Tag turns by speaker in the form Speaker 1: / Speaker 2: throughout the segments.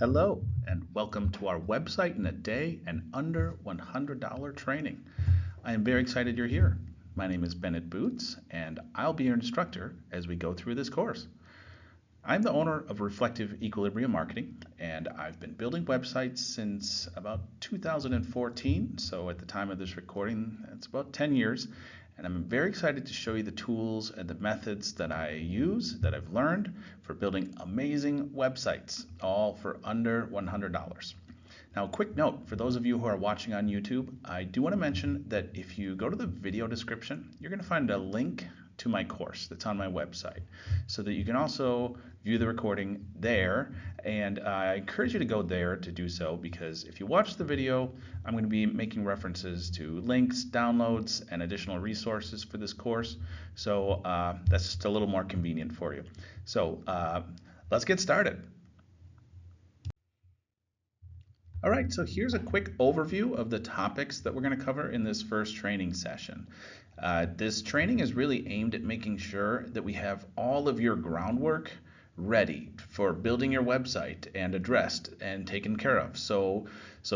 Speaker 1: Hello, and welcome to our website in a day and under $100 training. I am very excited you're here. My name is Bennett Boots, and I'll be your instructor as we go through this course. I'm the owner of Reflective Equilibrium Marketing, and I've been building websites since about 2014. So at the time of this recording, it's about 10 years. And I'm very excited to show you the tools and the methods that I use, that I've learned for building amazing websites, all for under $100. Now, a quick note for those of you who are watching on YouTube, I do want to mention that if you go to the video description, you're going to find a link to my course that's on my website so that you can also view the recording there. And I encourage you to go there to do so, because if you watch the video, I'm going to be making references to links, downloads, and additional resources for this course. So that's just a little more convenient for you. So let's get started. All right, so here's a quick overview of the topics that we're going to cover in this first training session. This training is really aimed at making sure that we have all of your groundwork ready for building your website and addressed and taken care of. So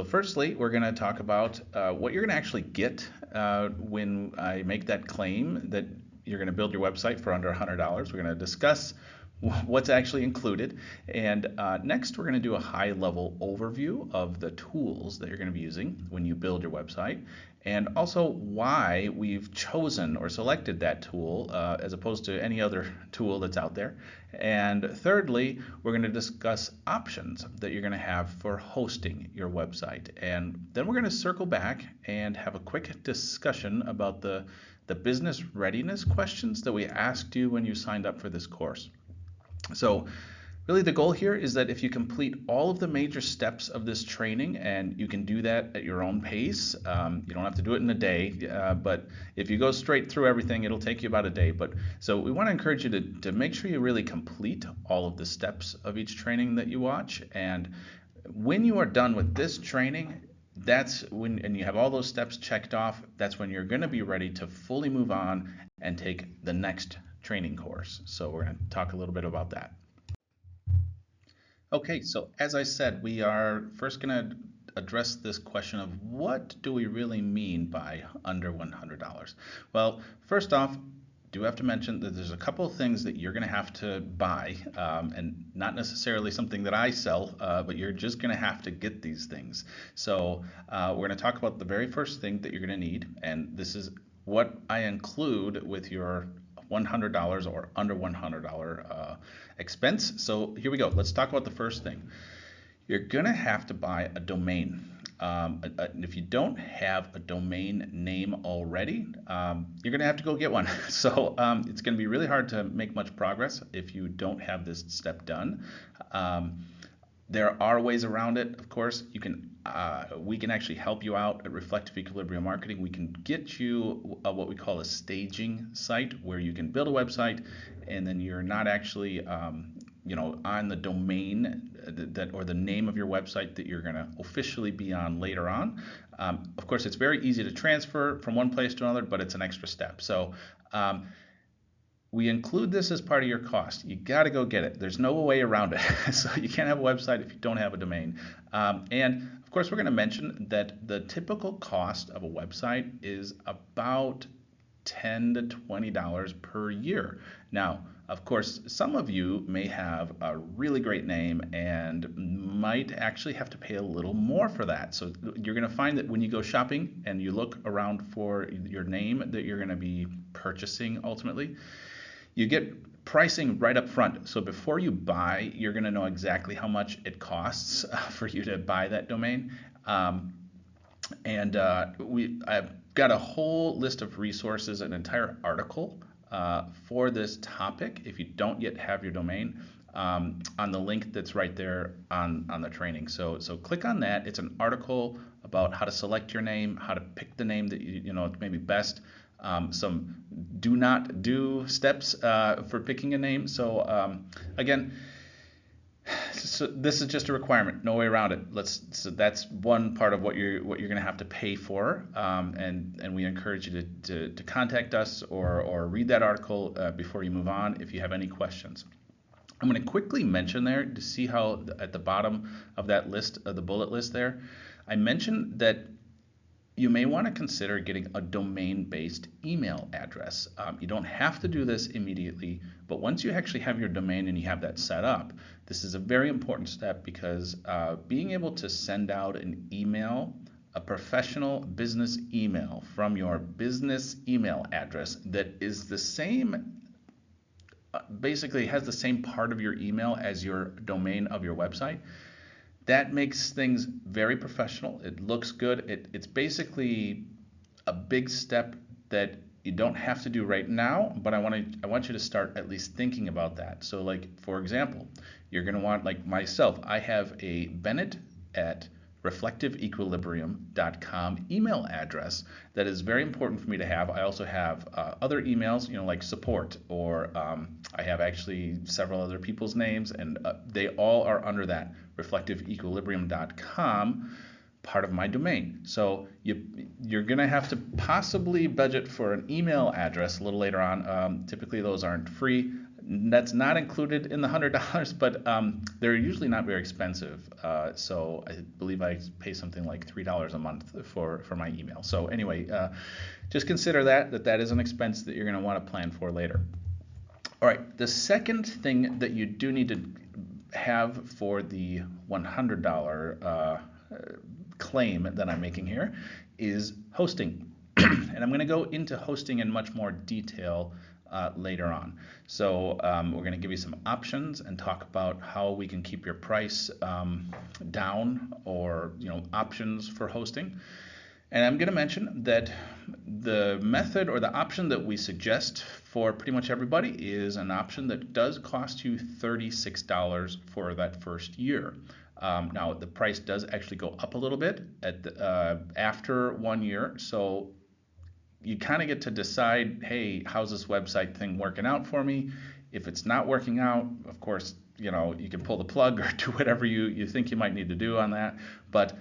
Speaker 1: firstly, we're going to talk about what you're going to actually get when I make that claim that you're going to build your website for under $100. We're going to discuss what's actually included, and next we're going to do a high-level overview of the tools that you're going to be using when you build your website, and also why we've chosen or selected that tool as opposed to any other tool that's out there. And thirdly, we're going to discuss options that you're going to have for hosting your website, and then we're going to circle back and have a quick discussion about the business readiness questions that we asked you when you signed up for this course. So really the goal here is that if you complete all of the major steps of this training, and you can do that at your own pace, you don't have to do it in a day, but if you go straight through everything, it'll take you about a day. But so we want to encourage you to make sure you really complete all of the steps of each training that you watch. And when you are done with this training, that's when, and you have all those steps checked off, that's when you're going to be ready to fully move on and take the next training course. So we're going to talk a little bit about that. Okay, so as I said, we are first going to address this question of what do we really mean by under $100? Well, first off, do have to mention that there's a couple of things that you're going to have to buy, and not necessarily something that I sell, but you're just going to have to get these things. So we're going to talk about the very first thing that you're going to need, and this is what I include with your $100 or under $100 expense. So here we go. Let's talk about the first thing. You're going to have to buy a domain. If you don't have a domain name already, you're going to have to go get one. So it's going to be really hard to make much progress if you don't have this step done. There are ways around it, of course. We can actually help you out at Reflective Equilibrium Marketing. We can get you what we call a staging site, where you can build a website and then you're not actually on the domain that or the name of your website that you're going to officially be on later on. Of course, it's very easy to transfer from one place to another, but it's an extra step. So we include this as part of your cost. You got to go get it. There's no way around it. So you can't have a website if you don't have a domain. And of course, we're going to mention that the typical cost of a website is about $10 to $20 per year. Now, of course, some of you may have a really great name and might actually have to pay a little more for that. So you're going to find that when you go shopping and you look around for your name that you're going to be purchasing ultimately, you get pricing right up front. So before you buy, you're going to know exactly how much it costs for you to buy that domain. I've got a whole list of resources, an entire article for this topic, if you don't yet have your domain, on the link that's right there on the training. So click on that. It's an article about how to select your name, how to pick the name that you know maybe best. Some do not do steps for picking a name. So again, so this is just a requirement, no way around it. So that's one part of what you're going to have to pay for, and we encourage you to contact us or read that article before you move on if you have any questions. I'm going to quickly mention there to see how at the bottom of that list, of the bullet list there, I mentioned that you may want to consider getting a domain-based email address. You don't have to do this immediately, but once you actually have your domain and you have that set up, this is a very important step because being able to send out an email, a professional business email from your business email address that is the same, basically has the same part of your email as your domain of your website, that makes things very professional. It looks good. It's basically a big step that you don't have to do right now, but I want you to start at least thinking about that. So like, for example, you're going to want, like myself, I have a Bennett at reflectiveequilibrium.com email address that is very important for me to have. I also have other emails, like support, or I have actually several other people's names, and they all are under that reflectiveequilibrium.com part of my domain. So you're going to have to possibly budget for an email address a little later on. Typically those aren't free. That's not included in the $100, but they're usually not very expensive. So I believe I pay something like $3 a month for my email. So anyway, just consider that is an expense that you're going to want to plan for later. All right, the second thing that you do need to have for the $100 claim that I'm making here is hosting. And I'm going to go into hosting in much more detail later on. So we're going to give you some options and talk about how we can keep your price down, or options for hosting. And I'm going to mention that the method or the option that we suggest for pretty much everybody is an option that does cost you $36 for that first year. Now the price does actually go up a little bit after 1 year, so you kind of get to decide, hey, how's this website thing working out for me? If it's not working out, of course, you can pull the plug or do whatever you think you might need to do on that. But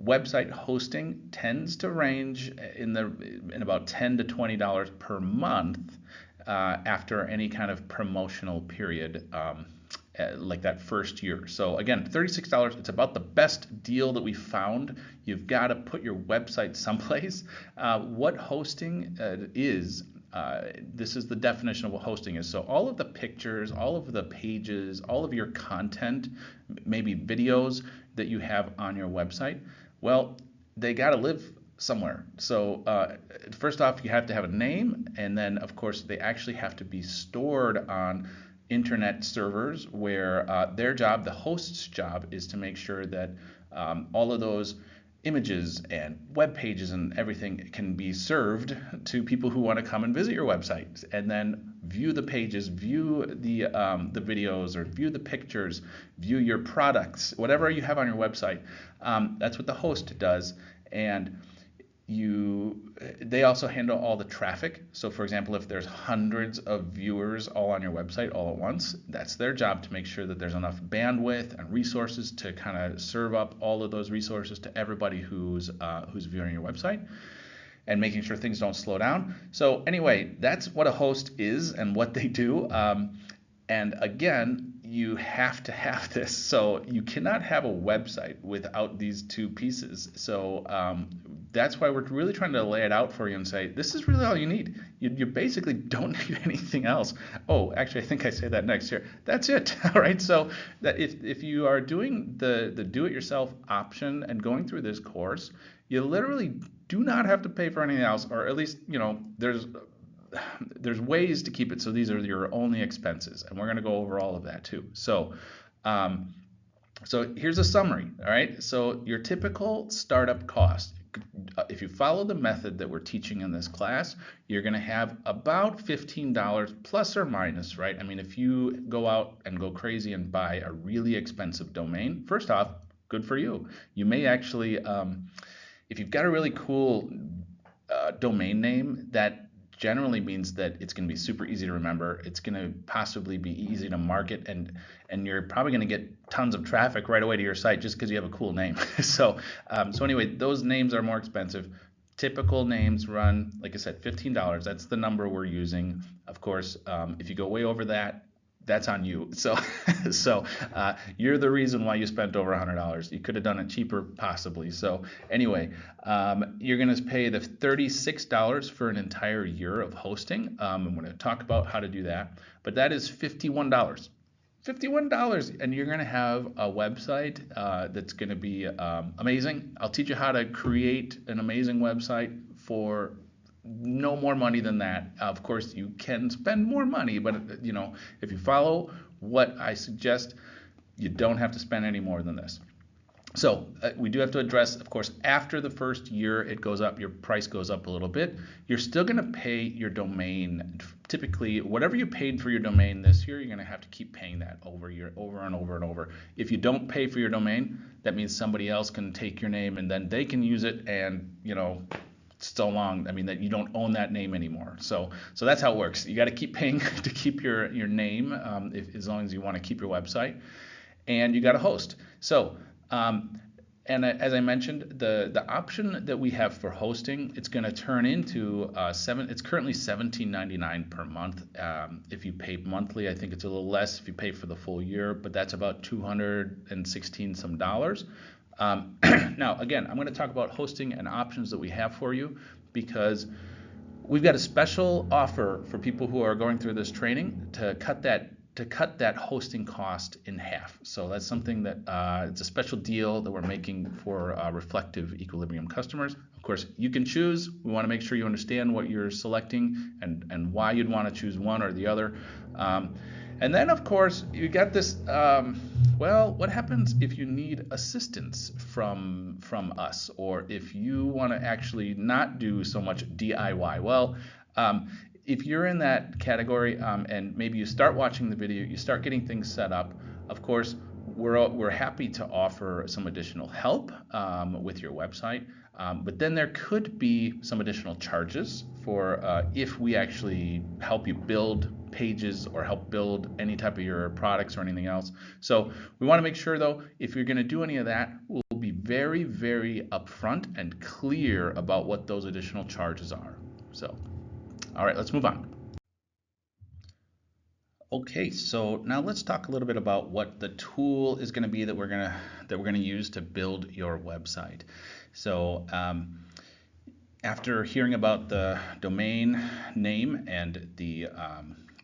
Speaker 1: website hosting tends to range in about $10 to $20 per month after any kind of promotional period, like that first year. So again, $36, it's about the best deal that we found. You've got to put your website someplace. What hosting is, this is the definition of what hosting is. So all of the pictures, all of the pages, all of your content, maybe videos that you have on your website, well, they got to live somewhere. So first off, you have to have a name, and then of course they actually have to be stored on internet servers where their job, the host's job, is to make sure that all of those images and web pages and everything can be served to people who want to come and visit your website and then view the pages, view the videos, or view the pictures, view your products, whatever you have on your website. That's what the host does. And they also handle all the traffic. So for example, if there's hundreds of viewers all on your website all at once, that's their job to make sure that there's enough bandwidth and resources to kind of serve up all of those resources to everybody who's viewing your website, and making sure things don't slow down. So anyway, that's what a host is and what they do. And again, you have to have this. So you cannot have a website without these two pieces. So that's why we're really trying to lay it out for you and say, this is really all you need. You basically don't need anything else. Oh, actually, I think I say that next year. That's it. All right. So that if you are doing the do-it-yourself option and going through this course, you literally do not have to pay for anything else, or at least, there's ways to keep it so these are your only expenses, and we're going to go over all of that too. So here's a summary. All right, so your typical startup cost, if you follow the method that we're teaching in this class, you're going to have about $15 plus or minus, right? I mean, if you go out and go crazy and buy a really expensive domain, first off, good for you. You may actually, if you've got a really cool domain name, that generally means that it's going to be super easy to remember. It's going to possibly be easy to market, and you're probably going to get tons of traffic right away to your site just because you have a cool name. So anyway, those names are more expensive. Typical names run, like I said, $15. That's the number we're using. Of course, if you go way over that, that's on you. So, you're the reason why you spent over $100. You could have done it cheaper, possibly. So, anyway, you're going to pay the $36 for an entire year of hosting. I'm going to talk about how to do that, but that is $51. $51, and you're going to have a website that's going to be amazing. I'll teach you how to create an amazing website for no more money than that. Of course, you can spend more money, but if you follow what I suggest, you don't have to spend any more than this. So we do have to address, of course, after the first year, it goes up, your price goes up a little bit. You're still going to pay your domain. Typically, whatever you paid for your domain this year, you're going to have to keep paying that over and over and over. If you don't pay for your domain, that means somebody else can take your name and then they can use it, and so long, I mean, that you don't own that name anymore. So that's how it works. You got to keep paying to keep your name, as long as you want to keep your website, and you got to host. So and as I mentioned, the option that we have for hosting, it's going to turn into it's currently $17.99 per month. If you pay monthly, I think it's a little less if you pay for the full year, but that's about $216 some dollars. Now, again, I'm going to talk about hosting and options that we have for you, because we've got a special offer for people who are going through this training to cut that hosting cost in half. So that's something that it's a special deal that we're making for Reflective Equilibrium customers. Of course, you can choose. We want to make sure you understand what you're selecting and why you'd want to choose one or the other. And then, of course, you got this, what happens if you need assistance from us, or if you want to actually not do so much DIY? Well, if you're in that category, and maybe you start watching the video, you start getting things set up, of course, we're happy to offer some additional help with your website. But then there could be some additional charges for if we actually help you build pages or help build any type of your products or anything else. So we want to make sure, though, if you're going to do any of that, we'll be very, very upfront and clear about what those additional charges are. So, all right, let's move on. Okay, so now let's talk a little bit about what the tool is going to be that we're going to use to build your website. So after hearing about the domain name and the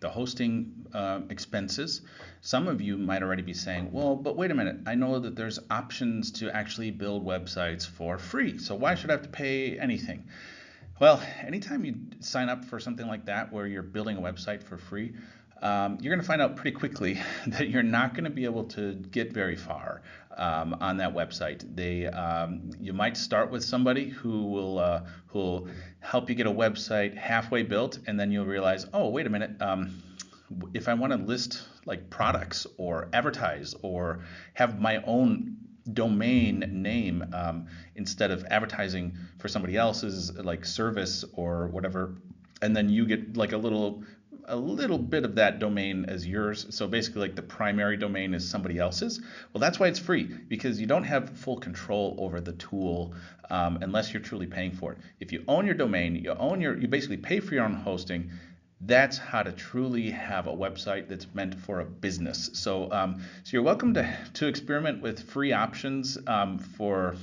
Speaker 1: hosting expenses, some of you might already be saying, well, but wait a minute, I know that there's options to actually build websites for free, so why should I have to pay anything? Well, anytime you sign up for something like that where you're building a website for free, you're going to find out pretty quickly that you're not going to be able to get very far on that website. You might start with somebody who will help you get a website halfway built, and then you'll realize, oh, wait a minute, if I want to list like products or advertise or have my own domain name instead of advertising for somebody else's like service or whatever, and then you get like a little bit of that domain as yours. So basically like the primary domain is somebody else's. Well, that's why it's free, because you don't have full control over the tool unless you're truly paying for it. If you own your domain, you basically pay for your own hosting. That's how to truly have a website that's meant for a business. So you're welcome to experiment with free options for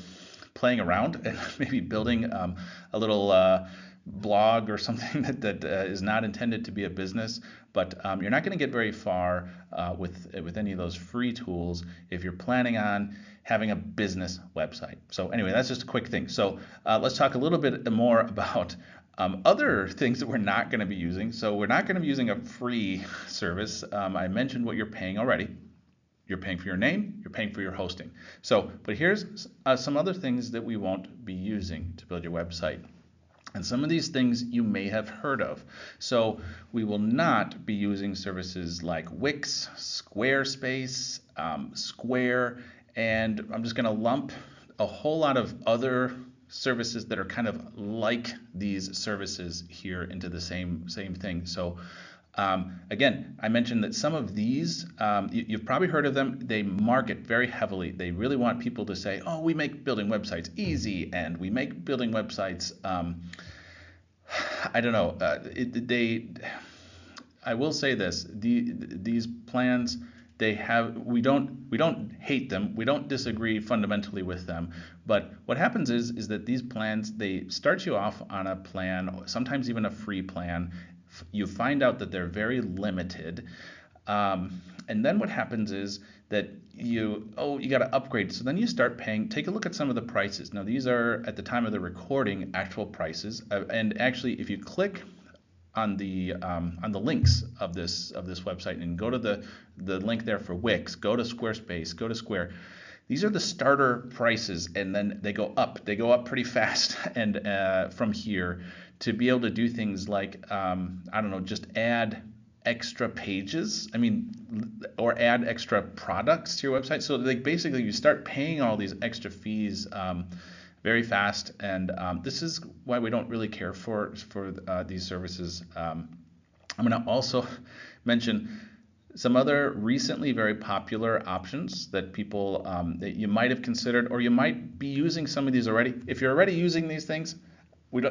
Speaker 1: playing around and maybe building a little blog or something that is not intended to be a business, but you're not going to get very far with any of those free tools if you're planning on having a business website. So anyway, that's just a quick thing. So let's talk a little bit more about other things that we're not going to be using. So we're not going to be using a free service. I mentioned what you're paying already. You're paying for your name, you're paying for your hosting. So, but here's some other things that we won't be using to build your website. And some of these things you may have heard of. So we will not be using services like Wix, Squarespace, Square, and I'm just going to lump a whole lot of other services that are kind of like these services here into the same thing. So again, I mentioned that some of these, you've probably heard of them. They market very heavily. They really want people to say, oh, we make building websites easy, and we make building websites, I don't know, I will say this: these plans, we don't hate them, we don't disagree fundamentally with them, but what happens is that these plans, they start you off on a plan, sometimes even a free plan. You find out that they're very limited, and then what happens is that you got to upgrade. So then you start paying. Take a look at some of the prices. Now these are at the time of the recording actual prices, and actually if you click on the links of this website and go to the link there for Wix, go to Squarespace, go to Square. These are the starter prices, and then they go up. They go up pretty fast, and from here to be able to do things like I don't know, just add extra pages. I mean, or add extra products to your website. So like basically, you start paying all these extra fees very fast, and this is why we don't really care for these services. I'm going to also mention some other recently very popular options that people that you might have considered, or you might be using some of these already. If you're already using these things,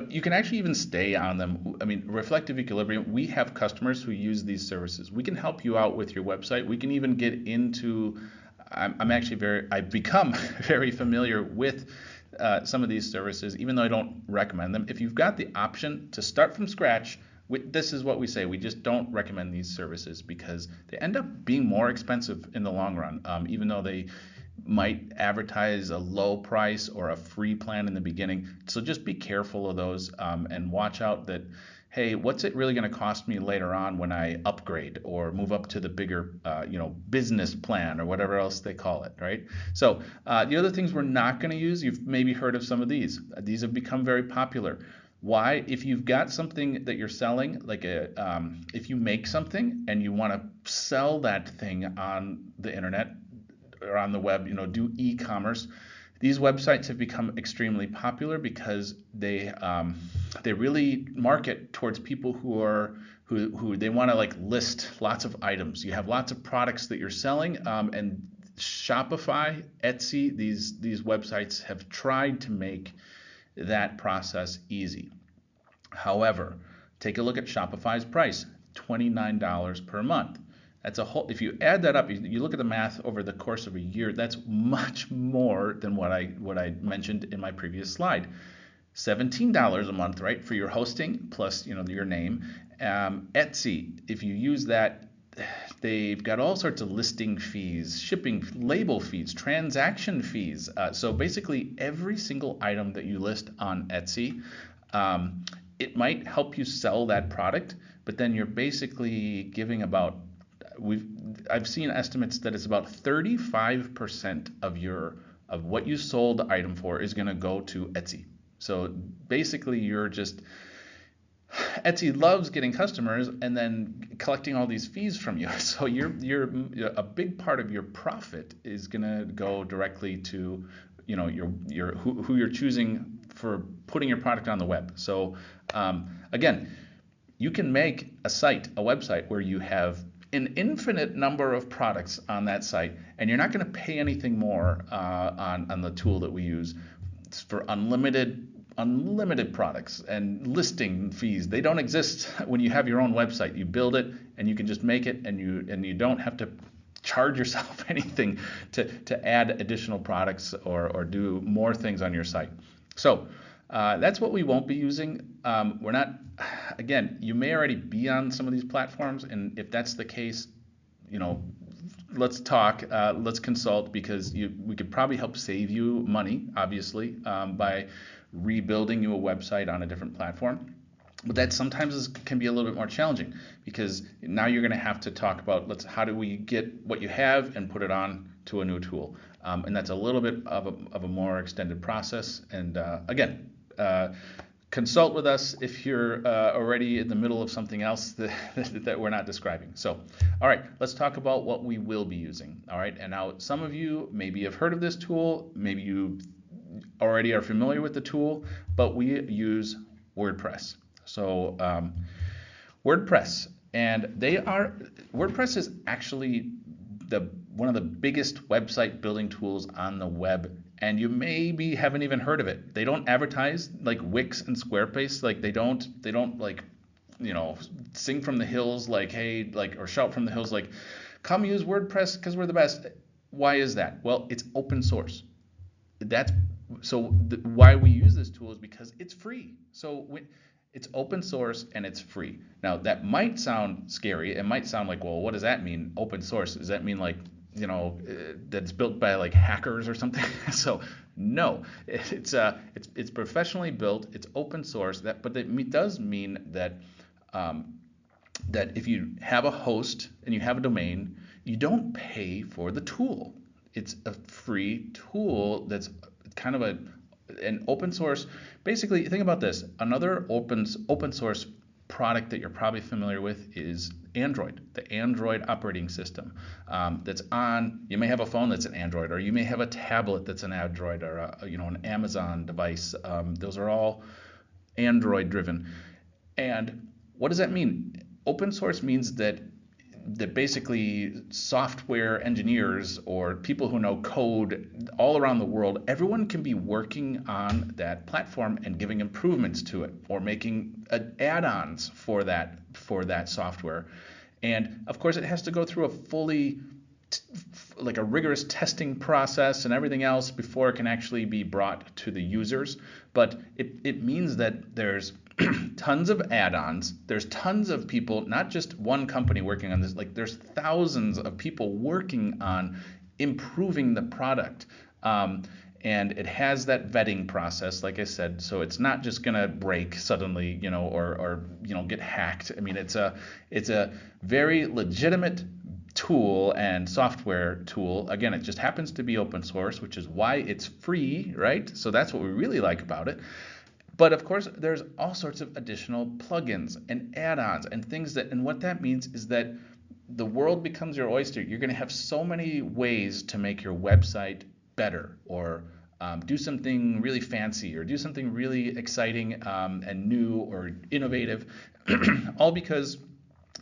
Speaker 1: you can actually even stay on them. I mean, Reflective Equilibrium, we have customers who use these services. We can help you out with your website. We can even get into, I've become very familiar with some of these services, even though I don't recommend them. If you've got the option to start from scratch, this is what we say. We just don't recommend these services because they end up being more expensive in the long run, even though they might advertise a low price or a free plan in the beginning. So just be careful of those, and watch out that, hey, what's it really going to cost me later on when I upgrade or move up to the bigger, business plan or whatever else they call it, right? So the other things we're not going to use, you've maybe heard of some of these. These have become very popular. Why? If you've got something that you're selling, like if you make something and you want to sell that thing on the internet or on the web, do e-commerce. These websites have become extremely popular because they really market towards people who they want to like list lots of items. You have lots of products that you're selling, and Shopify, Etsy, these websites have tried to make that process easy. However, take a look at Shopify's price, $29 per month. That's if you add that up, you look at the math over the course of a year, that's much more than what I mentioned in my previous slide. $17 a month, right, for your hosting plus your name. Etsy, if you use that, they've got all sorts of listing fees, shipping, label fees, transaction fees. So basically every single item that you list on Etsy, it might help you sell that product, but then you're basically giving about, I've seen estimates that it's about 35% of what you sold the item for is going to go to Etsy. So basically Etsy loves getting customers and then collecting all these fees from you. So a big part of your profit is going to go directly to who you're choosing for putting your product on the web. So again, you can make a website where you have an infinite number of products on that site, and you're not going to pay anything more on the tool that we use. It's for unlimited products and listing fees. They don't exist when you have your own website. You build it and you can just make it, and you don't have to charge yourself anything to add additional products or do more things on your site. So that's what we won't be using. We're not, again, you may already be on some of these platforms, and if that's the case, let's talk, let's consult, because we could probably help save you money, obviously, by rebuilding you a website on a different platform. But that sometimes can be a little bit more challenging, because now you're going to have to talk about how do we get what you have and put it on to a new tool, and that's a little bit of a more extended process. And again, consult with us if you're already in the middle of something else that we're not describing. So, all right, let's talk about what we will be using. All right, and now some of you maybe have heard of this tool, maybe you already are familiar with the tool, but we use WordPress. So WordPress, and WordPress is actually one of the biggest website building tools on the web, and you maybe haven't even heard of it. They don't advertise like Wix and Squarespace. Like they don't like sing from the hills like, hey, like, or shout from the hills like, come use WordPress because we're the best. Why is that? Well, it's open source. That's why we use this tool is because it's free. It's open source and it's free. Now that might sound scary. It might sound like, well, what does that mean? Open source? Does that mean like, that it's built by like hackers or something? So no, it's professionally built. It's open source. But it does mean that that if you have a host and you have a domain, you don't pay for the tool. It's a free tool that's kind of an open source. Basically, think about this. Another open source product that you're probably familiar with is Android, the Android operating system. You may have a phone that's an Android, or you may have a tablet that's an Android, or an Amazon device. Those are all Android driven. And what does that mean? Open source means that basically software engineers or people who know code all around the world, everyone can be working on that platform and giving improvements to it or making add-ons for that software. And of course, it has to go through a rigorous testing process and everything else before it can actually be brought to the users. But it means that there's tons of add-ons. There's tons of people, not just one company working on this. Like there's thousands of people working on improving the product. And it has that vetting process, like I said, so it's not just gonna break suddenly, or get hacked. I mean, it's a very legitimate tool and software tool. Again, it just happens to be open source, which is why it's free, right? So that's what we really like about it. But of course, there's all sorts of additional plugins and add-ons and things and what that means is that the world becomes your oyster. You're going to have so many ways to make your website better, or do something really fancy, or do something really exciting and new or innovative, all because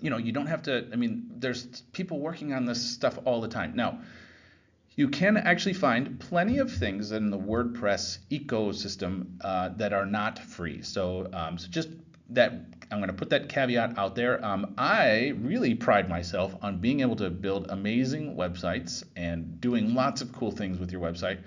Speaker 1: you don't have to. I mean, there's people working on this stuff all the time. Now, you can actually find plenty of things in the WordPress ecosystem that are not free. So just that, I'm going to put that caveat out there. I really pride myself on being able to build amazing websites and doing lots of cool things with your website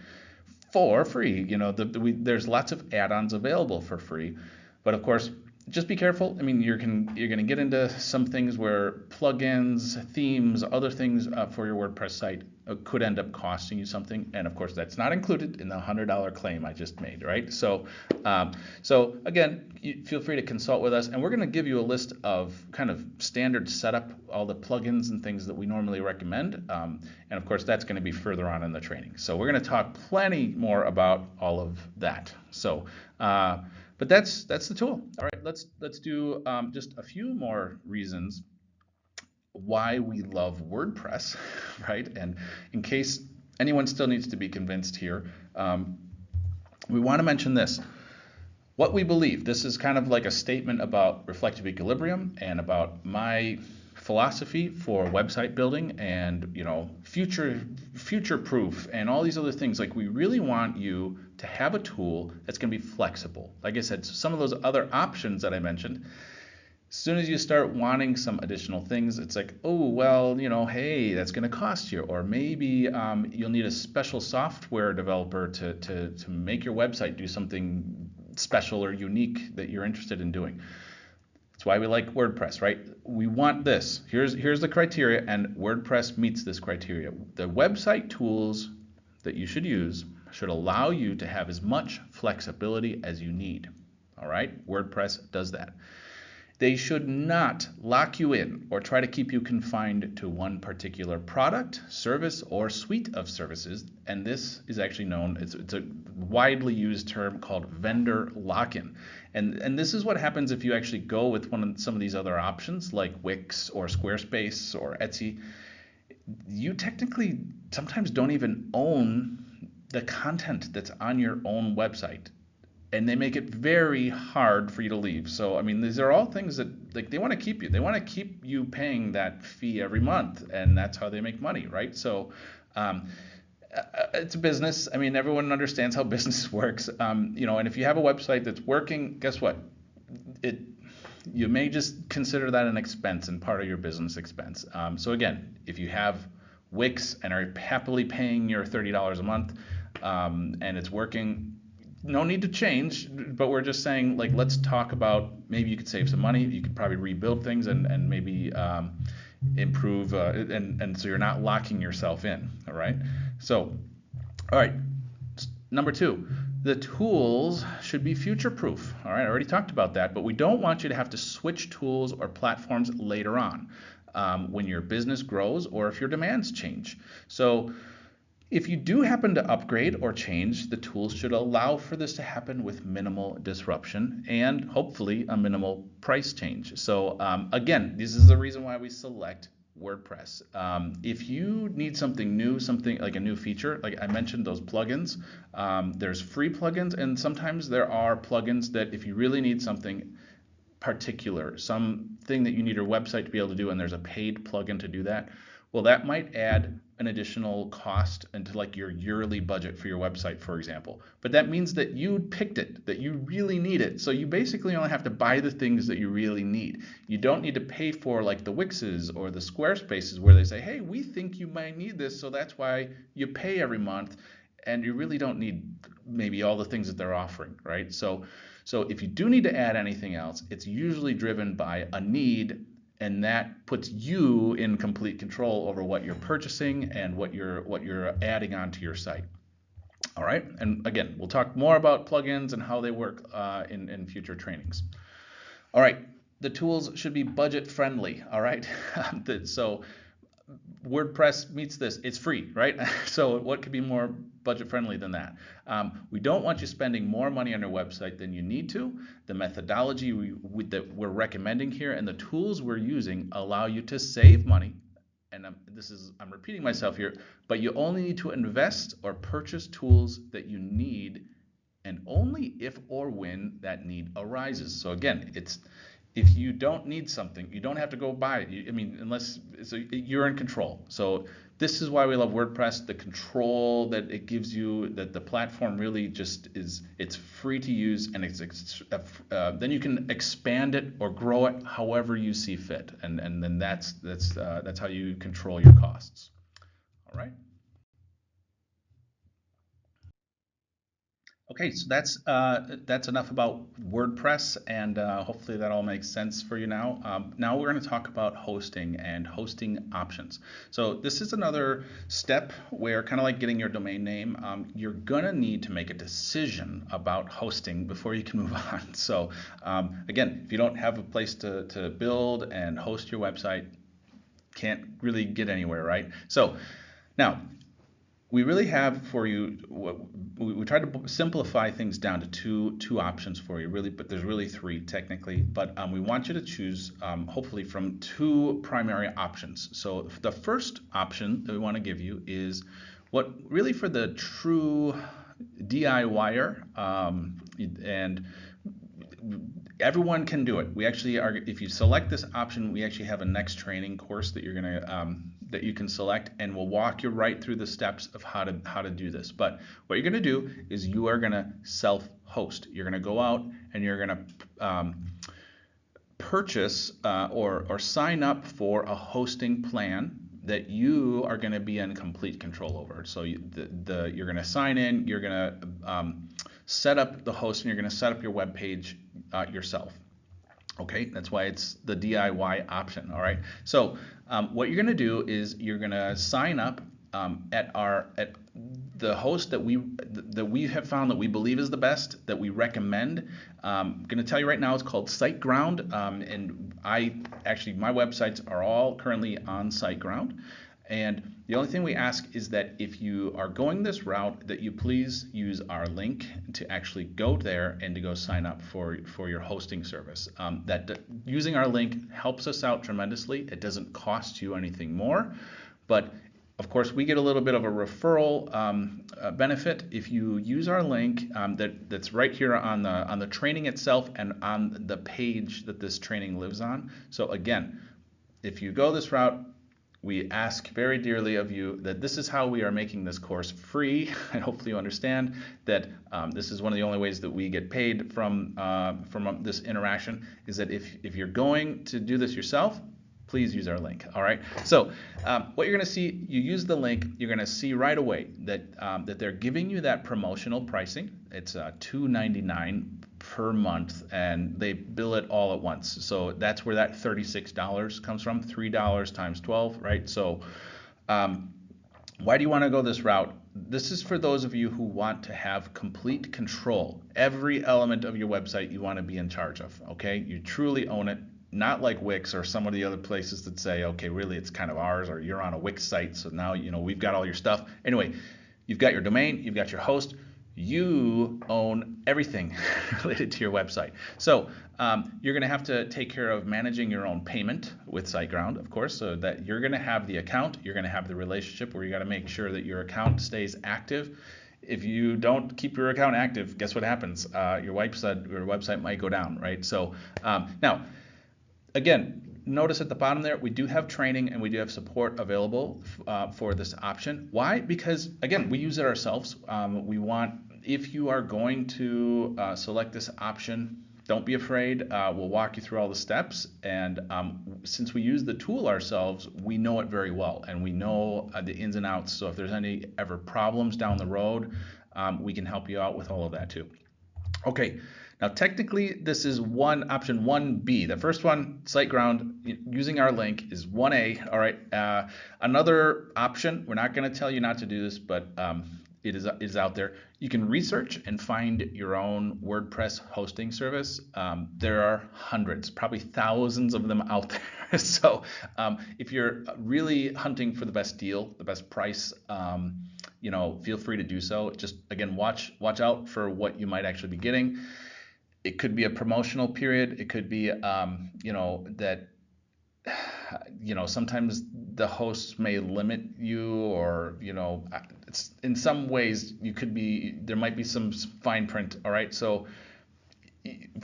Speaker 1: for free. There's lots of add-ons available for free, but of course, just be careful. I mean, you're going to get into some things where plugins, themes, other things for your WordPress site could end up costing you something, and of course, that's not included in the $100 claim I just made, right? So again, feel free to consult with us, and we're going to give you a list of kind of standard setup, all the plugins and things that we normally recommend, and of course, that's going to be further on in the training. So we're going to talk plenty more about all of that. So. But that's the tool. All right, let's do just a few more reasons why we love WordPress, right? And in case anyone still needs to be convinced here, we want to mention this. What we believe. This is kind of like a statement about reflective equilibrium and about my philosophy for website building and future proof and all these other things. Like, we really want you to have a tool that's going to be flexible. Like I said, some of those other options that I mentioned, as soon as you start wanting some additional things, it's like, oh, well, hey, that's going to cost you. Or maybe you'll need a special software developer to make your website do something special or unique that you're interested in doing. That's why we like WordPress, right? We want this. Here's the criteria, and WordPress meets this criteria. The website tools that you should use should allow you to have as much flexibility as you need. All right? WordPress does that. They should not lock you in or try to keep you confined to one particular product, service, or suite of services. And this is actually known, it's a widely used term called vendor lock-in. And this is what happens if you actually go with some of these other options like Wix or Squarespace or Etsy. You technically sometimes don't even own the content that's on your own website. And they make it very hard for you to leave. So, I mean, these are all things that, like, they want to keep you. They want to keep you paying that fee every month, and that's how they make money, right? So, it's a business. I mean, everyone understands how business works. And if you have a website that's working, guess what? you may just consider that an expense and part of your business expense. So again, if you have Wix and are happily paying your $30 a month, and it's working, no need to change, but we're just saying, like, let's talk about maybe you could save some money. You could probably rebuild things and maybe improve, and so you're not locking yourself in. All right. So, all right. Number two, the tools should be future proof. All right. I already talked about that, but we don't want you to have to switch tools or platforms later on when your business grows or if your demands change. So, if you do happen to upgrade or change, the tools should allow for this to happen with minimal disruption and hopefully a minimal price change. So again, this is the reason why we select WordPress. If you need something new, something like a new feature, like I mentioned those plugins, there's free plugins, and sometimes there are plugins that if you really need something particular, something that you need your website to be able to do, and there's a paid plugin to do that, well, that might add an additional cost into like your yearly budget for your website, for example. But that means that you picked it, that you really need it. So you basically only have to buy the things that you really need. You don't need to pay for like the Wixes or the Squarespaces where they say, hey, we think you might need this, so that's why you pay every month, and you really don't need maybe all the things that they're offering, right? So if you do need to add anything else, it's usually driven by a need, and that puts you in complete control over what you're purchasing and what you're adding onto your site. All right, and again, we'll talk more about plugins and how they work in future trainings. All right, the tools should be budget friendly. All right, so WordPress meets this. It's free, right? So what could be more budget friendly than that? We don't want you spending more money on your website than you need to. The methodology that we're recommending here and the tools we're using allow you to save money. And I'm repeating myself here, but you only need to invest or purchase tools that you need, and only if or when that need arises. So again, if you don't need something, you don't have to go buy it. Unless you're in control. So this is why we love WordPress, the control that it gives you, that the platform really just it's free to use, and then you can expand it or grow it however you see fit. And then that's how you control your costs. All right. Okay, so that's enough about WordPress, and hopefully that all makes sense for you now. Now we're going to talk about hosting and hosting options. So this is another step where, kind of like getting your domain name, you're going to need to make a decision about hosting before you can move on. So again, if you don't have a place to build and host your website, can't really get anywhere, right? So now, we really have for you, we try to simplify things down to two options for you, really, but there's really three technically. But we want you to choose, hopefully, from two primary options. So the first option that we want to give you is what really for the true DIYer, and everyone can do it. We actually are, if you select this option, we actually have a next training course that you're gonna that you can select, and we'll walk you right through the steps of how to do this. But what you're gonna do is you are gonna self-host. You're gonna go out and you're gonna purchase or sign up for a hosting plan that you are going to be in complete control over. So you're going to sign in, you're going to set up the host, and you're going to set up your web page yourself. Okay, that's why it's the DIY option. All right. So what you're going to do is you're going to sign up at the host that we have found that we believe is the best, that we recommend. I'm going to tell you right now, it's called SiteGround, and my websites are all currently on SiteGround. And the only thing we ask is that if you are going this route, that you please use our link to actually go there and to go sign up for your hosting service. Using our link helps us out tremendously. It doesn't cost you anything more, but of course, we get a little bit of a referral benefit if you use our link that's right here on the training itself and on the page that this training lives on. So again, if you go this route, We ask very dearly of you that this is how we are making this course free, and hopefully you understand that this is one of the only ways that we get paid from this interaction, is that if you're going to do this yourself, please use our link. All right. So what you're going to see, you use the link, you're going to see right away that that they're giving you that promotional pricing. It's $2.99 per month, and they bill it all at once. So that's where that $36 comes from. $3 times 12, right? So why do you want to go this route? This is for those of you who want to have complete control. Every element of your website you want to be in charge of. Okay, you truly own it. Not like Wix or some of the other places that say, okay, really it's kind of ours, or you're on a Wix site, so now we've got all your stuff. Anyway, you've got your domain, you've got your host, you own everything related to your website. So you're going to have to take care of managing your own payment with SiteGround, of course, so that you're going to have the account, you're going to have the relationship where you got to make sure that your account stays active. If you don't keep your account active, guess what happens? Your website might go down, right? So now, again, notice at the bottom there, we do have training and we do have support available for this option. Why? Because, again, we use it ourselves. If you are going to select this option, don't be afraid. We'll walk you through all the steps. And since we use the tool ourselves, we know it very well and we know the ins and outs. So if there's any ever problems down the road, we can help you out with all of that too. Okay. Now, technically, this is option 1B. The first one, SiteGround, using our link, is 1A. All right. Another option, we're not going to tell you not to do this, but it is out there. You can research and find your own WordPress hosting service. There are hundreds, probably thousands of them out there. So if you're really hunting for the best deal, the best price, feel free to do so. Just, again, watch out for what you might actually be getting. It could be a promotional period. It could be, sometimes the hosts may limit you, or, it's, in some ways there might be some fine print. All right. So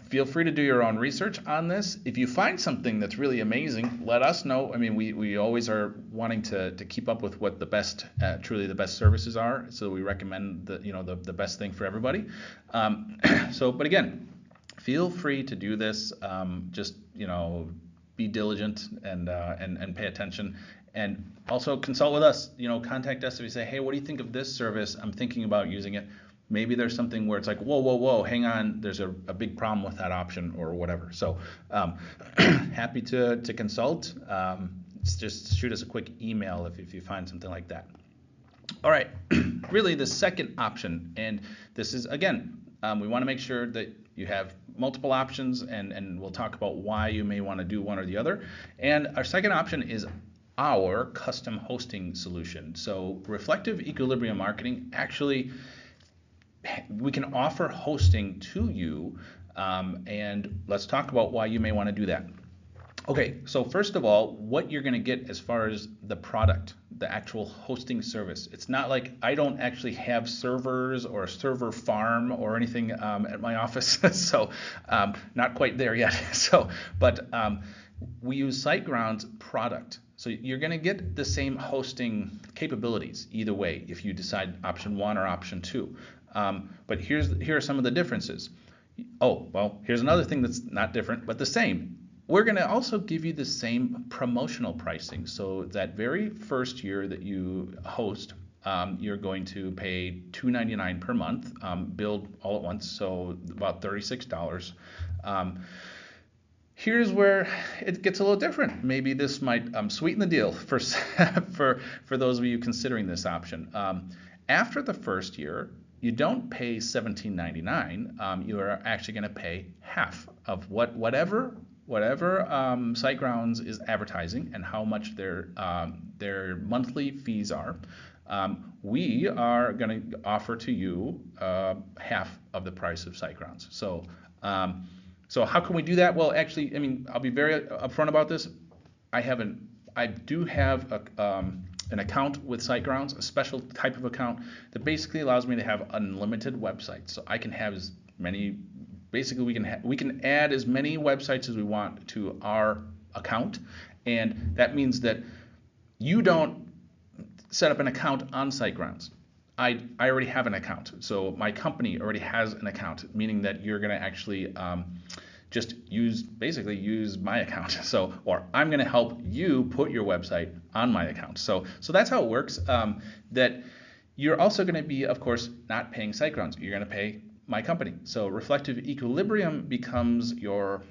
Speaker 1: feel free to do your own research on this. If you find something that's really amazing, let us know. I mean, we always are wanting to keep up with what the best, truly the best services are. So we recommend the best thing for everybody. But again, feel free to do this. Just be diligent and pay attention, and also consult with us. Contact us if you say, hey, what do you think of this service? I'm thinking about using it. Maybe there's something where it's like, whoa, hang on, there's a big problem with that option or whatever. So happy to consult. Just shoot us a quick email if you find something like that. All right, really the second option, and this is, again, we want to make sure that you have multiple options, and we'll talk about why you may want to do one or the other. And our second option is our custom hosting solution. So Reflective Equilibrium Marketing, actually, we can offer hosting to you, and let's talk about why you may want to do that. Okay, so first of all, what you're going to get as far as the product, the actual hosting service. It's not like I don't actually have servers or a server farm or anything at my office, so not quite there yet. But we use SiteGround's product. So you're going to get the same hosting capabilities either way if you decide option 1 or option 2. But here are some of the differences. Oh, well, here's another thing that's not different, but the same. We're going to also give you the same promotional pricing. So that very first year that you host, you're going to pay $2.99 per month, billed all at once, so about $36. Here's where it gets a little different. Maybe this might sweeten the deal for those of you considering this option. After the first year, you don't pay $17.99. You are actually going to pay half of whatever SiteGrounds is advertising and how much their monthly fees are. We are going to offer to you half of the price of SiteGrounds. So how can we do that? Well, actually, I mean, I'll be very upfront about this. I do have an account with SiteGrounds, a special type of account that basically allows me to have unlimited websites. So I can have as many. Basically, we can add as many websites as we want to our account, and that means that you don't set up an account on SiteGrounds. I already have an account, so my company already has an account, meaning that you're going to actually just basically use my account. So, or I'm going to help you put your website on my account. So that's how it works. That you're also going to be, of course, not paying SiteGrounds. You're going to pay my company. So Reflective Equilibrium becomes your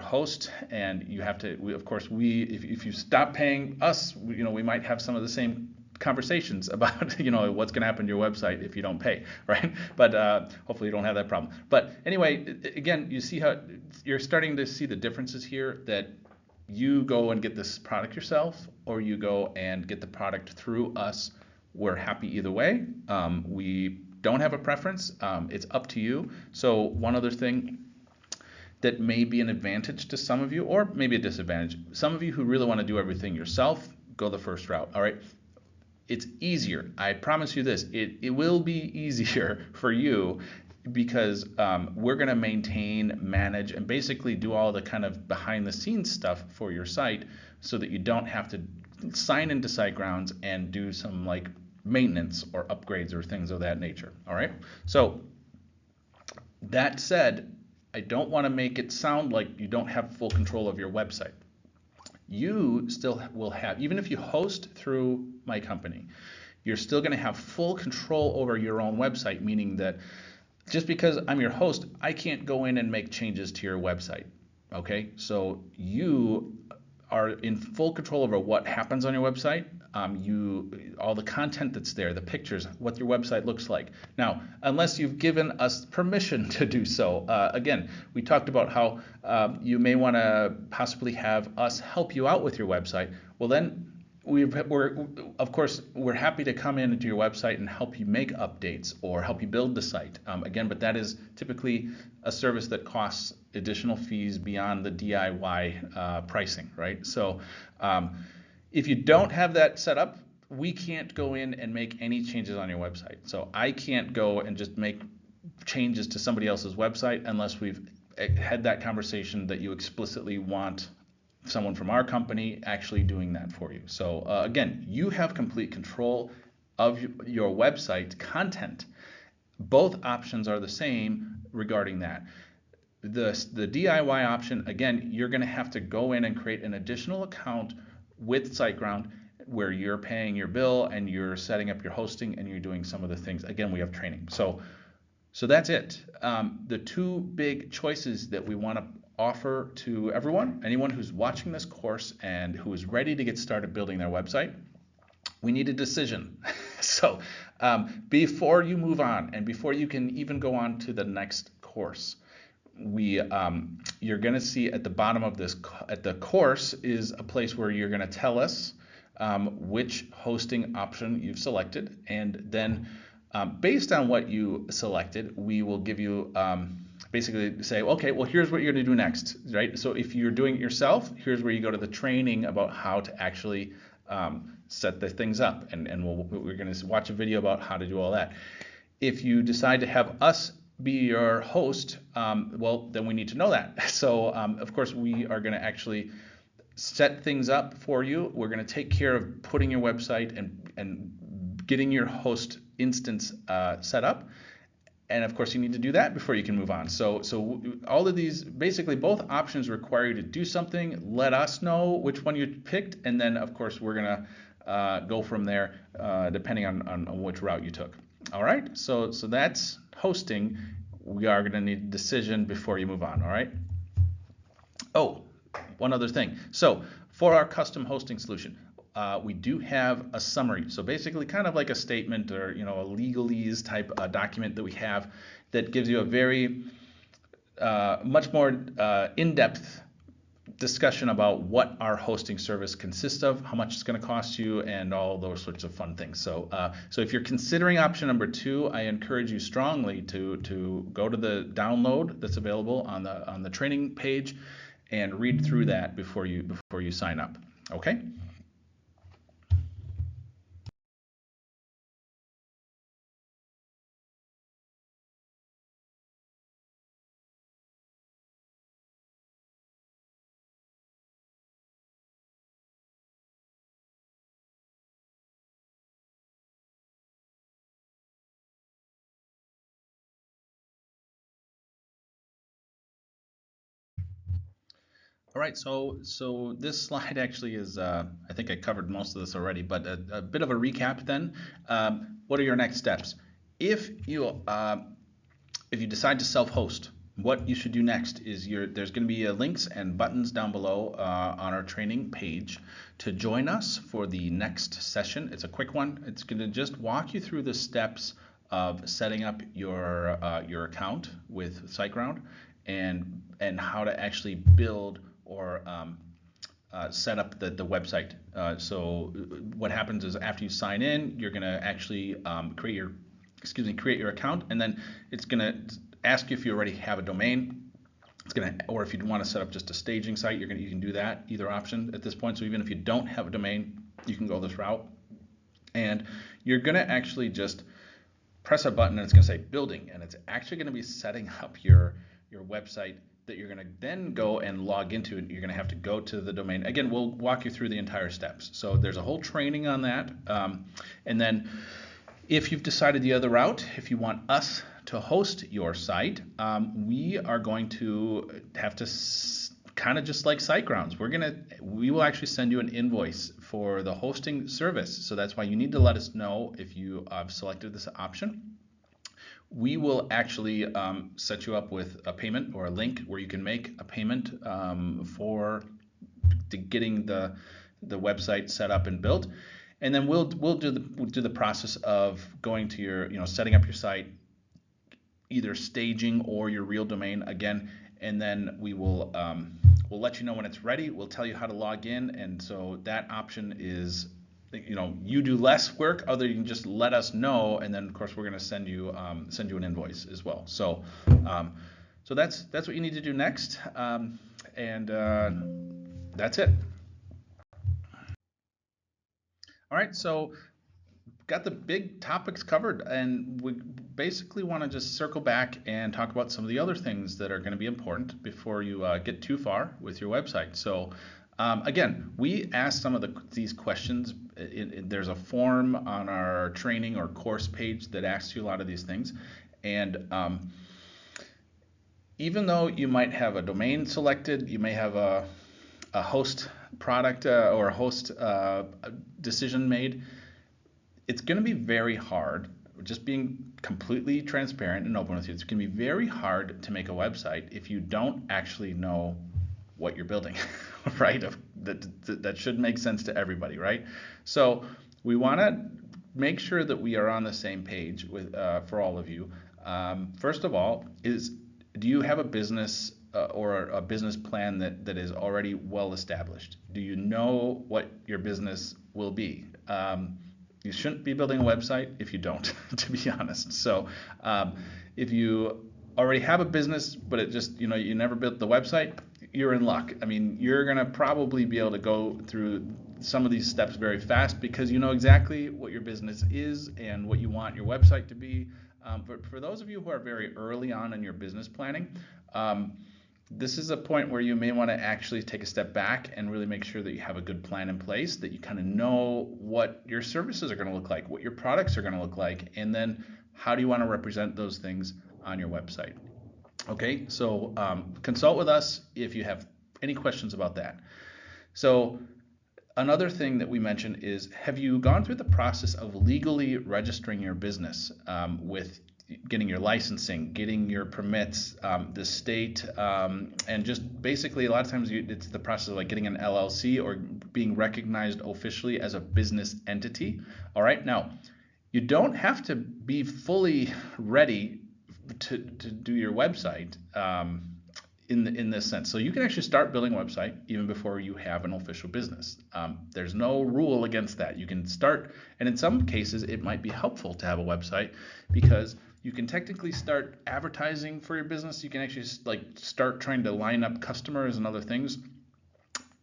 Speaker 1: host, and you have to. If you stop paying us, we might have some of the same conversations about what's going to happen to your website if you don't pay, right? But hopefully you don't have that problem. But anyway, again, you see how you're starting to see the differences here, that you go and get this product yourself, or you go and get the product through us. We're happy either way. We don't have a preference. It's up to you. So one other thing that may be an advantage to some of you, or maybe a disadvantage. Some of you who really want to do everything yourself, go the first route. All right. It's easier. I promise you this. It will be easier for you, because we're going to maintain, manage, and basically do all the kind of behind the scenes stuff for your site, so that you don't have to sign into SiteGrounds and do some like maintenance or upgrades or things of that nature. All right. So that said, I don't want to make it sound like you don't have full control of your website. You still will have, even if you host through my company, you're still going to have full control over your own website, meaning that just because I'm your host, I can't go in and make changes to your website. Okay, so you are in full control over what happens on your website. All the content that's there, the pictures, what your website looks like. Now, unless you've given us permission to do so. Again, we talked about how you may want to possibly have us help you out with your website. Well, then we're happy to come into your website and help you make updates or help you build the site. Again, but that is typically a service that costs additional fees beyond the DIY pricing, right? So if you don't have that set up, we can't go in and make any changes on your website. So I can't go and just make changes to somebody else's website unless we've had that conversation that you explicitly want someone from our company actually doing that for you. So again, you have complete control of your website content. Both options are the same regarding that. The DIY option, again, you're going to have to go in and create an additional account with SiteGround, where you're paying your bill and you're setting up your hosting and you're doing some of the things. Again, we have training. So that's it. The two big choices that we want to offer to anyone who's watching this course and who is ready to get started building their website, we need a decision. So before you move on, and before you can even go on to the next course, you're going to see at the bottom of at the course is a place where you're going to tell us which hosting option you've selected, and then based on what you selected, we will give you basically say, okay, well, here's what you're going to do next, right? So if you're doing it yourself, here's where you go to the training about how to actually set the things up, and we're going to watch a video about how to do all that. If you decide to have us be your host, well, then we need to know that. So of course, we are going to actually set things up for you. We're going to take care of putting your website and getting your host instance set up. And of course, you need to do that before you can move on. So all of these, basically both options require you to do something, let us know which one you picked, and then of course we're going to go from there depending on which route you took. All right, so that's hosting. We are going to need a decision before you move on. All right. Oh, one other thing. So for our custom hosting solution, we do have a summary. So basically kind of like a statement, or a legalese type document that we have that gives you a very much more in-depth discussion about what our hosting service consists of, how much it's going to cost you, and all those sorts of fun things. So if you're considering option number 2, I encourage you strongly to go to the download that's available on the training page and read through that before you sign up. Okay? All right, so this slide actually is, I think I covered most of this already, but a bit of a recap then. What are your next steps? If you if you decide to self-host, what you should do next is there's going to be links and buttons down below on our training page to join us for the next session. It's a quick one. It's going to just walk you through the steps of setting up your account with SiteGround and how to actually build or set up the website. So what happens is after you sign in, you're going to actually create your account, and then it's going to ask you if you already have a domain. It's going to, or if you want to set up just a staging site, you can do that, either option at this point. So even if you don't have a domain, you can go this route, and you're going to actually just press a button and it's going to say building, and it's actually going to be setting up your website that you're going to then go and log into. And you're going to have to go to the domain. Again, we'll walk you through the entire steps. So there's a whole training on that. And then if you've decided the other route, if you want us to host your site, we are going to have to kind of just like SiteGrounds. We will actually send you an invoice for the hosting service. So that's why you need to let us know if you have selected this option. We will actually set you up with a payment or a link where you can make a payment for getting the website set up and built, and then we'll do the process of going to your setting up your site, either staging or your real domain again, and then we'll let you know when it's ready. We'll tell you how to log in, and so that option is, you do less work other than just let us know, and then of course we're going to send you an invoice as well. So that's what you need to do next, and that's it. All right, so got the big topics covered, and we basically want to just circle back and talk about some of the other things that are going to be important before you get too far with your website. So again, we asked some of these questions. There's a form on our training or course page that asks you a lot of these things, and even though you might have a domain selected, you may have a host product or a host decision made, it's going to be very hard, just being completely transparent and open with you, it's going to be very hard to make a website if you don't actually know what you're building, right? That should make sense to everybody, right? So we want to make sure that we are on the same page with for all of you. First of all, do you have a business or a business plan that is already well established? Do you know what your business will be? You shouldn't be building a website if you don't, to be honest. So if you already have a business, but it just, you never built the website, you're in luck. I mean, you're going to probably be able to go through some of these steps very fast because you know exactly what your business is and what you want your website to be. But for those of you who are very early on in your business planning, this is a point where you may want to actually take a step back and really make sure that you have a good plan in place, that you kind of know what your services are going to look like, what your products are going to look like, and then how do you want to represent those things on your website. Okay, so consult with us if you have any questions about that. So another thing that we mentioned is, have you gone through the process of legally registering your business with getting your licensing, getting your permits, the state, and just basically a lot of times it's the process of like getting an LLC or being recognized officially as a business entity. All right, now you don't have to be fully ready to do your website in this sense. So you can actually start building a website even before you have an official business. There's no rule against that. You can start, and in some cases it might be helpful to have a website because you can technically start advertising for your business. You can actually start trying to line up customers and other things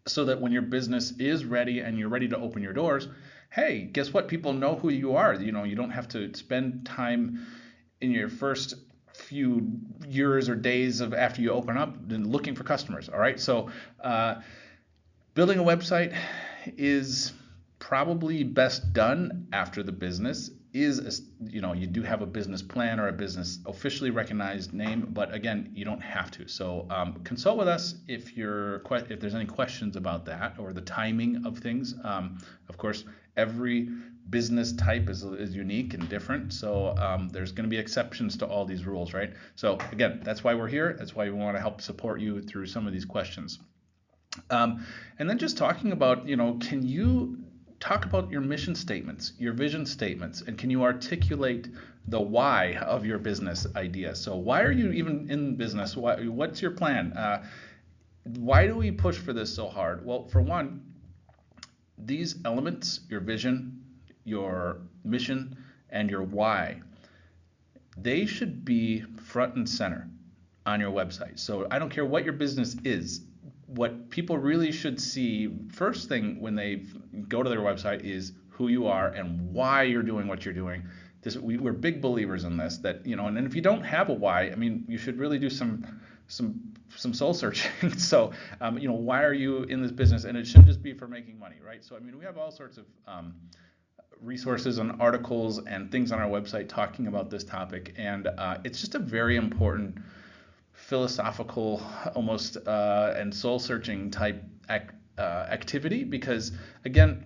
Speaker 1: so that when your business is ready and you're ready to open your doors, hey, guess what? People know who you are. You don't have to spend time in your first few years or days of after you open up and looking for customers. All right, so building a website is probably best done after the business you do have a business plan or a business officially recognized name, but again, you don't have to. So consult with us if there's any questions about that or the timing of things. Of course, every business type is unique and different, so there's going to be exceptions to all these rules, right? So again, that's why we're here. That's why we want to help support you through some of these questions. And then just talking about, can you talk about your mission statements, your vision statements, and can you articulate the why of your business idea? So why are you even in business? What's your plan? Why do we push for this so hard? Well, for one, these elements, your vision, your mission, and your why, they should be front and center on your website. So I don't care what your business is. What people really should see first thing when they go to their website is who you are and why you're doing what you're doing. We're big believers in this, that, and if you don't have a why, you should really do some soul searching. So, why are you in this business? And it shouldn't just be for making money, right? So, we have all sorts of resources and articles and things on our website talking about this topic, and it's just a very important philosophical, almost and soul-searching type activity, because again,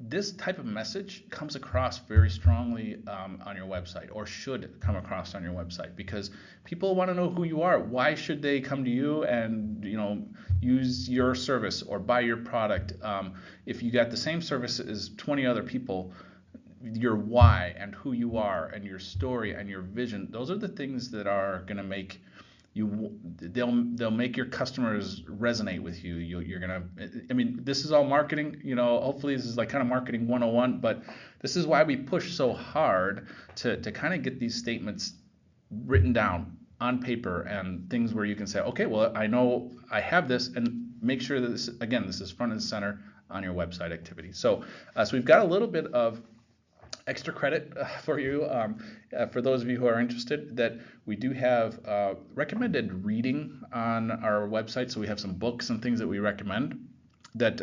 Speaker 1: this type of message comes across very strongly on your website, or should come across on your website, because people want to know who you are. Why should they come to you and use your service or buy your product? If you got the same service as 20 other people, your why and who you are and your story and your vision, those are the things that are going to make they'll make your customers resonate with you. You're gonna, this is all marketing, hopefully this is like kind of marketing 101, but this is why we push so hard to kind of get these statements written down on paper and things where you can say, okay, well, I know I have this, and make sure that this is front and center on your website activity. So we've got a little bit of extra credit for you, for those of you who are interested, that we do have recommended reading on our website. So we have some books and things that we recommend that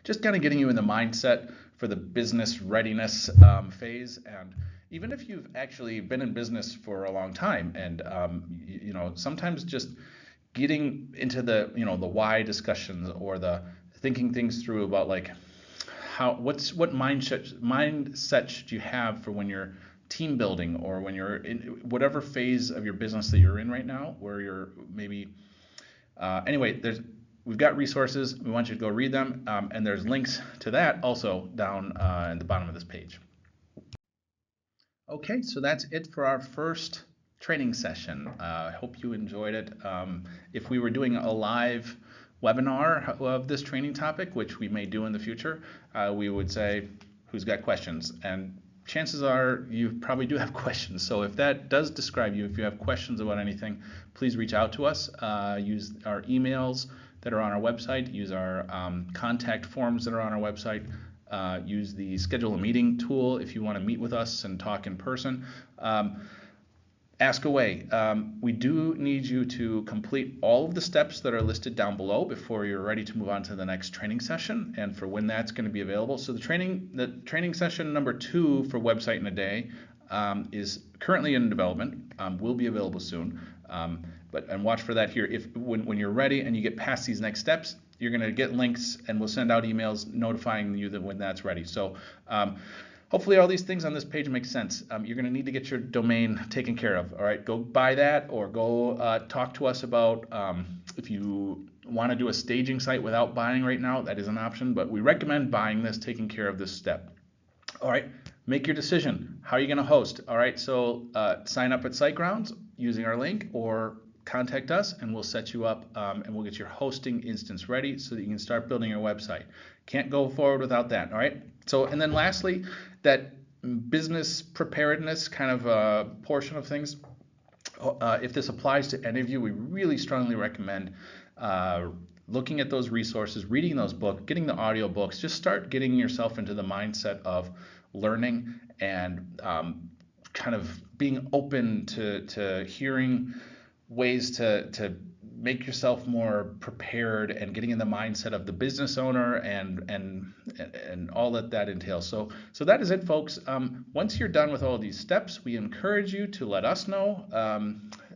Speaker 1: just kind of getting you in the mindset for the business readiness phase. And even if you've actually been in business for a long time, and sometimes just getting into the the why discussions, or the thinking things through about like what mindset should you have for when you're team building, or when you're in whatever phase of your business that you're in right now, where you're maybe anyway, we've got resources. We want you to go read them, and there's links to that also down at the bottom of this page. Okay, so that's it for our first training session. I hope you enjoyed it. If we were doing a live webinar of this training topic, which we may do in the future, we would say, who's got questions? And chances are you probably do have questions. So if that does describe you, if you have questions about anything, please reach out to us. Use our emails that are on our website. Use our contact forms that are on our website. Use the schedule a meeting tool if you want to meet with us and talk in person. Ask away. We do need you to complete all of the steps that are listed down below before you're ready to move on to the next training session, and for when that's going to be available. So the training session number 2 for Website in a Day is currently in development. Will be available soon. And watch for that here. When you're ready and you get past these next steps, you're going to get links, and we'll send out emails notifying you that when that's ready. So hopefully all these things on this page make sense. You're going to need to get your domain taken care of. All right, go buy that, or go talk to us about if you want to do a staging site without buying right now. That is an option, but we recommend buying this, taking care of this step. All right, make your decision. How are you going to host? All right, so sign up at SiteGrounds using our link, or contact us and we'll set you up, and we'll get your hosting instance ready so that you can start building your website. Can't go forward without that. All right. So, and then lastly, that business preparedness kind of portion of things. If this applies to any of you, we really strongly recommend looking at those resources, reading those books, getting the audio books. Just start getting yourself into the mindset of learning and kind of being open to hearing ways to make yourself more prepared, and getting in the mindset of the business owner, and and all that that entails. So that is it, folks. Once you're done with all these steps, we encourage you to let us know.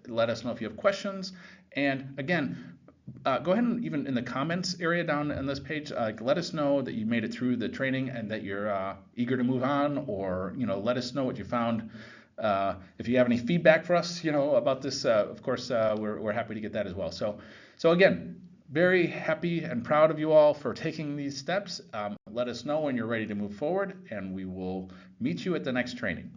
Speaker 1: Let us know if you have questions. And again, go ahead and even in the comments area down on this page, let us know that you made it through the training and that you're eager to move on, or let us know what you found. If you have any feedback for us, about this, of course, we're happy to get that as well. So again, very happy and proud of you all for taking these steps. Let us know when you're ready to move forward, and we will meet you at the next training.